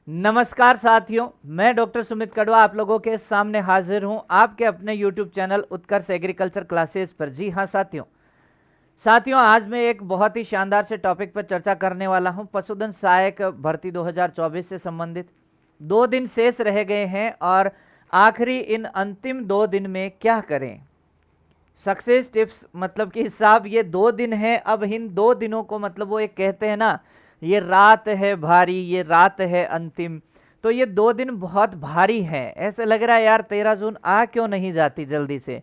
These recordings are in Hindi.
नमस्कार साथियों, मैं डॉक्टर सुमित कड़वा आप लोगों के सामने हाजिर हूं आपके अपने YouTube चैनल उत्कर्ष एग्रीकल्चर क्लासेस पर। जी हां साथियों, आज मैं एक बहुत ही शानदार से टॉपिक पर चर्चा करने वाला हूं। पशुधन सहायक भर्ती 2024 से संबंधित 2 दिन शेष रह गए हैं और आखिरी इन अंतिम 2 दिन में क्या करें, सक्सेस टिप्स। मतलब कि साहब ये 2 दिन है, अब इन 2 दिनों को मतलब वो एक कहते हैं ना, ये रात है भारी, ये रात है अंतिम। तो ये 2 दिन बहुत भारी है। ऐसे लग रहा है यार 13 जून आ क्यों नहीं जाती जल्दी से।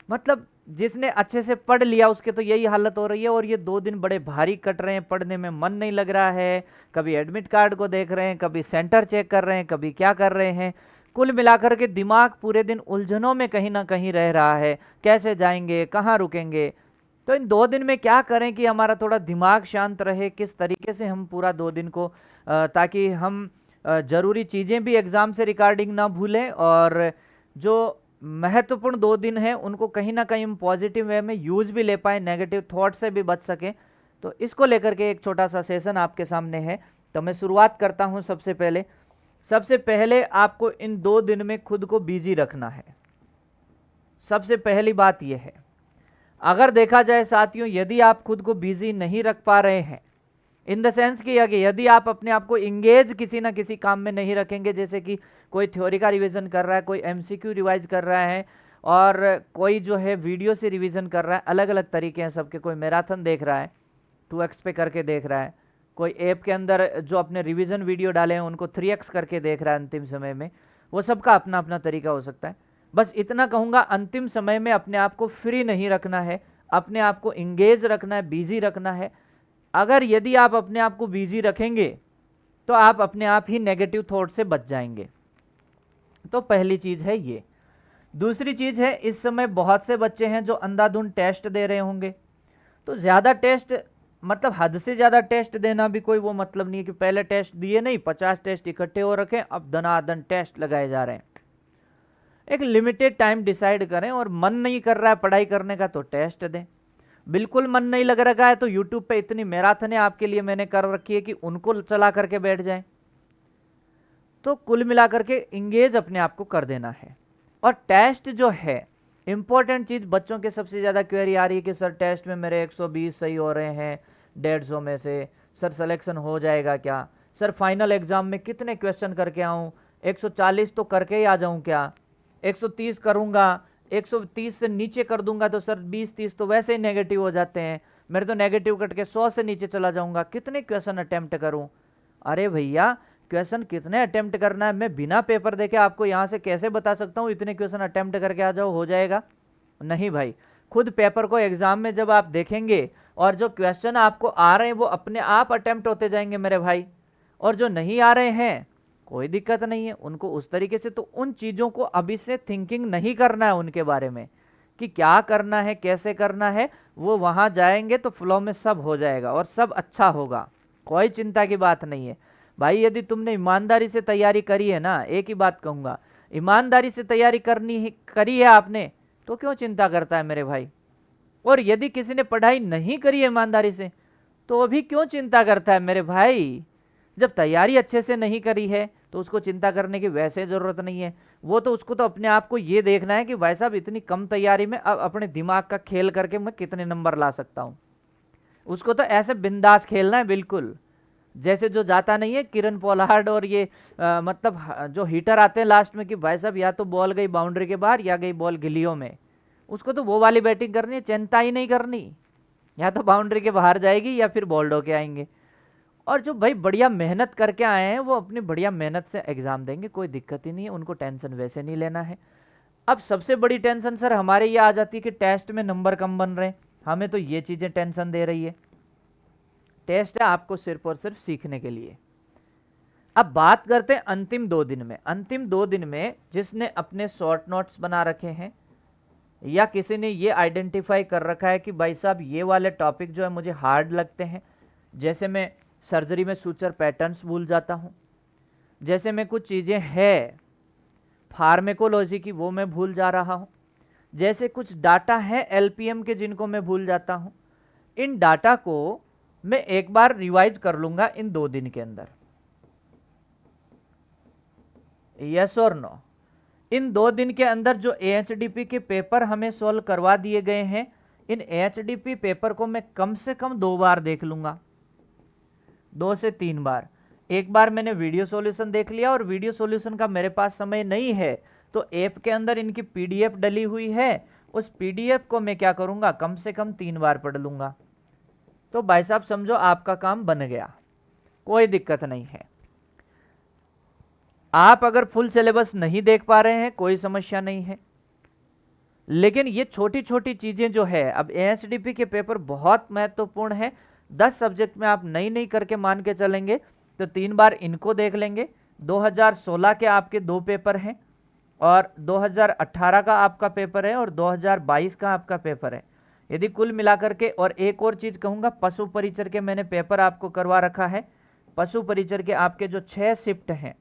मतलब जिसने अच्छे से पढ़ लिया उसके तो यही हालत हो रही है, और ये 2 दिन बड़े भारी कट रहे हैं, पढ़ने में मन नहीं लग रहा है। कभी एडमिट कार्ड को देख रहे हैं, कभी सेंटर चेक कर रहे हैं, कभी क्या कर रहे हैं। कुल मिलाकर के दिमाग पूरे दिन उलझनों में कहीं ना कहीं रह रहा है, कैसे जाएंगे, कहाँ रुकेंगे। तो इन 2 दिन में क्या करें कि हमारा थोड़ा दिमाग शांत रहे, किस तरीके से हम पूरा 2 दिन को ताकि हम ज़रूरी चीज़ें भी एग्ज़ाम से रिगार्डिंग ना भूलें, और जो महत्वपूर्ण 2 दिन हैं उनको कहीं ना कहीं हम पॉजिटिव वे में यूज भी ले पाए, नेगेटिव थॉट से भी बच सकें। तो इसको लेकर के एक छोटा सा सेशन आपके सामने है। तो मैं शुरुआत करता हूं। सबसे पहले आपको इन 2 दिन में खुद को बिजी रखना है। सबसे पहली बात यह है, अगर देखा जाए साथियों, यदि आप खुद को बिजी नहीं रख पा रहे हैं, इन द सेंस कि यदि आप अपने आप को इंगेज किसी ना किसी काम में नहीं रखेंगे, जैसे कि कोई थ्योरी का रिवीजन कर रहा है, कोई एमसीक्यू रिवाइज कर रहा है, और कोई जो है वीडियो से रिवीजन कर रहा है, अलग अलग तरीके हैं सबके। कोई मैराथन देख रहा है, 2x पे करके देख रहा है, कोई ऐप के अंदर जो अपने रिवीजन वीडियो डाले हैं उनको 3x करके देख रहा है अंतिम समय में। वो सबका अपना अपना तरीका हो सकता है। बस इतना कहूँगा, अंतिम समय में अपने आप को फ्री नहीं रखना है, अपने आप को इंगेज रखना है, बिजी रखना है। अगर यदि आप अपने आप को बिजी रखेंगे तो आप अपने आप ही नेगेटिव थॉट से बच जाएंगे। तो पहली चीज़ है ये। दूसरी चीज़ है, इस समय बहुत से बच्चे हैं जो अंधाधुंध टेस्ट दे रहे होंगे। तो ज़्यादा टेस्ट, मतलब हद से ज़्यादा टेस्ट देना भी कोई वो मतलब नहीं है कि पहले टेस्ट दिए नहीं, 50 टेस्ट इकट्ठे हो रखे, अब दनादन टेस्ट लगाए जा रहे हैं। एक लिमिटेड टाइम डिसाइड करें, और मन नहीं कर रहा है पढ़ाई करने का तो टेस्ट दें। बिल्कुल मन नहीं लग रहा है तो यूट्यूब पे इतनी मैराथनें आपके लिए मैंने कर रखी है कि उनको चला करके बैठ जाएं। तो कुल मिलाकर के इंगेज अपने आप को कर देना है। और टेस्ट जो है इंपॉर्टेंट चीज, बच्चों के सबसे ज्यादा क्वेरी आ रही है कि सर टेस्ट में मेरे 120 सही हो रहे हैं 150 में से, सर सिलेक्शन हो जाएगा क्या, सर फाइनल एग्जाम में कितने क्वेश्चन करके आऊं, 140 तो करके ही आ जाऊं क्या, 130 करूंगा, 130 से नीचे कर दूंगा तो सर 20-30 तो वैसे ही नेगेटिव हो जाते हैं, मेरे तो नेगेटिव कट के 100 से नीचे चला जाऊंगा, कितने क्वेश्चन अटेम्प्ट करूं। अरे भैया, क्वेश्चन कितने अटेम्प्ट करना है मैं बिना पेपर देखे आपको यहां से कैसे बता सकता हूं इतने क्वेश्चन अटेम्प्ट करके आ जाओ हो जाएगा। नहीं भाई, खुद पेपर को एग्जाम में जब आप देखेंगे और जो क्वेश्चन आपको आ रहे हैं वो अपने आप अटेम्प्ट होते जाएंगे मेरे भाई, और जो नहीं आ रहे हैं कोई दिक्कत नहीं है, उनको उस तरीके से, तो उन चीज़ों को अभी से थिंकिंग नहीं करना है उनके बारे में कि क्या करना है कैसे करना है। वो वहां जाएंगे तो फ्लो में सब हो जाएगा और सब अच्छा होगा, कोई चिंता की बात नहीं है भाई। यदि तुमने ईमानदारी से तैयारी करी है ना, एक ही बात कहूंगा, ईमानदारी से तैयारी करी है आपने, तो क्यों चिंता करता है मेरे भाई। और यदि किसी ने पढ़ाई नहीं करी है ईमानदारी से, तो अभी क्यों चिंता करता है मेरे भाई। जब तैयारी अच्छे से नहीं करी है तो उसको चिंता करने की वैसे जरूरत नहीं है। वो तो उसको तो अपने आप को ये देखना है कि भाई साहब इतनी कम तैयारी में अब अपने दिमाग का खेल करके मैं कितने नंबर ला सकता हूं। उसको तो ऐसे बिंदास खेलना है बिल्कुल, जैसे जो जाता नहीं है किरण पोलार्ड और ये मतलब जो हीटर आते हैं लास्ट में कि भाई साहब या तो बॉल गई बाउंड्री के बाहर या गई बॉल गिलियों में, उसको तो वो वाली बैटिंग करनी है, चिंता ही नहीं करनी, या तो बाउंड्री के बाहर जाएगी या फिर बॉल्ड होके आएंगे। और जो भाई बढ़िया मेहनत करके आए हैं वो अपनी बढ़िया मेहनत से एग्जाम देंगे, कोई दिक्कत ही नहीं है, उनको टेंशन वैसे नहीं लेना है। अब सबसे बड़ी टेंशन सर हमारे ये आ जाती है कि टेस्ट में नंबर कम बन रहे हैं, हमें तो ये चीजें टेंशन दे रही है। टेस्ट है आपको सिर्फ और सिर्फ सीखने के लिए। अब बात करते हैं अंतिम 2 दिन में। अंतिम 2 दिन में जिसने अपने शॉर्ट नोट्स बना रखे हैं या किसी ने ये आइडेंटिफाई कर रखा है कि भाई साहब ये वाले टॉपिक जो है मुझे हार्ड लगते हैं, जैसे मैं सर्जरी में सूचर पैटर्न्स भूल जाता हूं, जैसे मैं कुछ चीज़ें हैं फार्मेकोलॉजी की वो मैं भूल जा रहा हूं, जैसे कुछ डाटा है एलपीएम के जिनको मैं भूल जाता हूं, इन डाटा को मैं एक बार रिवाइज कर लूंगा इन 2 दिन के अंदर। यस और नो। इन 2 दिन के अंदर जो एएचडीपी के पेपर हमें सोल्व करवा दिए गए हैं, इन एएचडीपी पेपर को मैं कम से कम 2 बार देख लूंगा, 2 से 3 बार। एक बार मैंने वीडियो सॉल्यूशन देख लिया और वीडियो सॉल्यूशन का मेरे पास समय नहीं है, तो ऐप के अंदर इनकी पीडीएफ डली हुई है, उस पीडीएफ को मैं क्या करूंगा, कम से कम 3 बार पढ़ लूंगा। तो भाई साहब समझो आपका काम बन गया, कोई दिक्कत नहीं है। आप अगर फुल सिलेबस नहीं देख पा रहे हैं कोई समस्या नहीं है, लेकिन ये छोटी छोटी चीजें जो है, अब एएचडीपी के पेपर बहुत महत्वपूर्ण है। 10 सब्जेक्ट में आप नई नई करके मान के चलेंगे तो 3 बार इनको देख लेंगे। 2016 के आपके 2 पेपर हैं और 2018 का आपका पेपर है और 2022 का आपका पेपर है। यदि कुल मिलाकर के, और एक और चीज कहूंगा, पशु परिचर के मैंने पेपर आपको करवा रखा है। पशु परिचर के आपके जो 6 शिफ्ट हैं,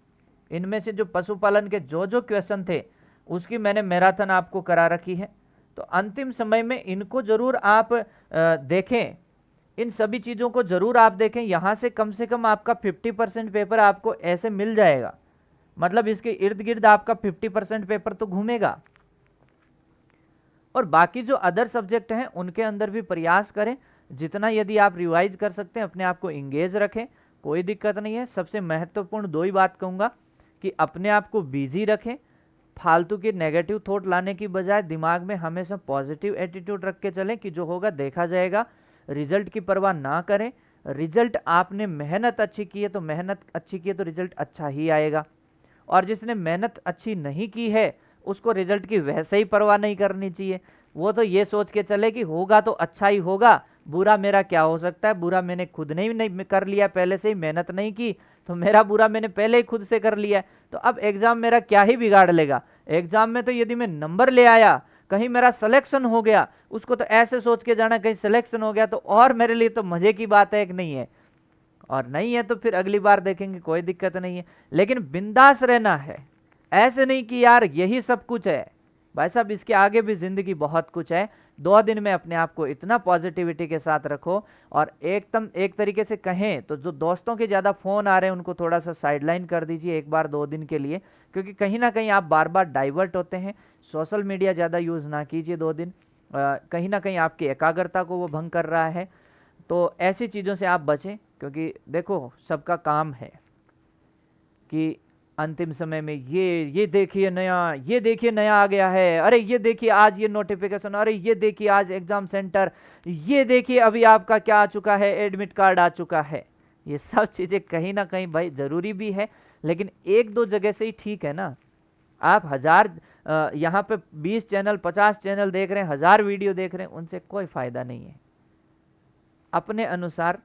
इनमें से जो पशुपालन के जो जो क्वेश्चन थे उसकी मैंने मैराथन आपको करा रखी है। तो अंतिम समय में इनको जरूर आप देखें, इन सभी चीज़ों को जरूर आप देखें। यहाँ से कम आपका 50% पेपर आपको ऐसे मिल जाएगा, मतलब इसके इर्द गिर्द आपका 50% पेपर तो घूमेगा। और बाकी जो अदर सब्जेक्ट हैं उनके अंदर भी प्रयास करें, जितना यदि आप रिवाइज कर सकते हैं, अपने आप को इंगेज रखें, कोई दिक्कत नहीं है। सबसे महत्वपूर्ण 2 ही बात कहूँगा कि अपने आप को बिजी रखें, फालतू के नेगेटिव थॉट लाने की बजाय दिमाग में हमेशा पॉजिटिव एटीट्यूड रख के चलें कि जो होगा देखा जाएगा। रिजल्ट की परवाह ना करें, रिजल्ट आपने मेहनत अच्छी की है तो रिजल्ट अच्छा ही आएगा, और जिसने मेहनत अच्छी नहीं की है उसको रिजल्ट की वैसे ही परवाह नहीं करनी चाहिए। वो तो ये सोच के चले कि होगा तो अच्छा ही होगा, बुरा मेरा क्या हो सकता है, बुरा मैंने खुद ने ही नहीं कर लिया, पहले से ही मेहनत नहीं की तो मेरा बुरा मैंने पहले ही खुद से कर लिया, तो अब एग्जाम मेरा क्या ही बिगाड़ लेगा। एग्जाम में तो यदि मैं नंबर ले आया, कहीं मेरा सिलेक्शन हो गया, उसको तो ऐसे सोच के जाना कहीं सिलेक्शन हो गया तो और मेरे लिए तो मजे की बात है कि नहीं है, और नहीं है तो फिर अगली बार देखेंगे, कोई दिक्कत नहीं है। लेकिन बिंदास रहना है, ऐसे नहीं कि यार यही सब कुछ है। भाई साहब इसके आगे भी जिंदगी बहुत कुछ है। 2 दिन में अपने आप को इतना पॉजिटिविटी के साथ रखो, और एकदम एक तरीके से कहें तो जो दोस्तों के ज़्यादा फ़ोन आ रहे हैं उनको थोड़ा सा साइडलाइन कर दीजिए एक बार 2 दिन के लिए, क्योंकि कहीं ना कहीं आप बार बार डाइवर्ट होते हैं। सोशल मीडिया ज़्यादा यूज़ ना कीजिए 2 दिन, कहीं ना कहीं आपकी एकाग्रता को वो भंग कर रहा है। तो ऐसी चीज़ों से आप बचें, क्योंकि देखो सबका काम है कि अंतिम समय में ये देखिए नया आ गया है, अरे ये देखिए आज ये नोटिफिकेशन, अरे ये देखिए आज एग्जाम सेंटर, ये देखिए अभी आपका क्या आ चुका है, एडमिट कार्ड आ चुका है। ये सब चीज़ें कहीं ना कहीं भाई ज़रूरी भी है, लेकिन 1-2 जगह से ही ठीक है ना। आप 1000 यहाँ पे 20 चैनल 50 चैनल देख रहे हैं, 1000 वीडियो देख रहे हैं, उनसे कोई फ़ायदा नहीं है। अपने अनुसार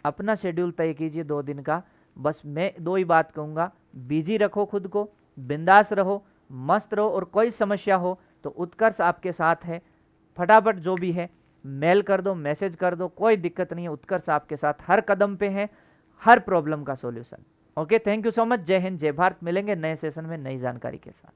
अपना शेड्यूल तय कीजिए 2 दिन का। बस मैं 2 ही बात कहूँगा, बिजी रखो खुद को, बिंदास रहो, मस्त रहो, और कोई समस्या हो तो उत्कर्ष आपके साथ है। फटाफट जो भी है मेल कर दो, मैसेज कर दो, कोई दिक्कत नहीं है। उत्कर्ष आपके साथ हर कदम पे है, हर प्रॉब्लम का solution. Okay, thank you so much. जय हिंद, जय भारत। मिलेंगे नए सेशन में नई जानकारी के साथ।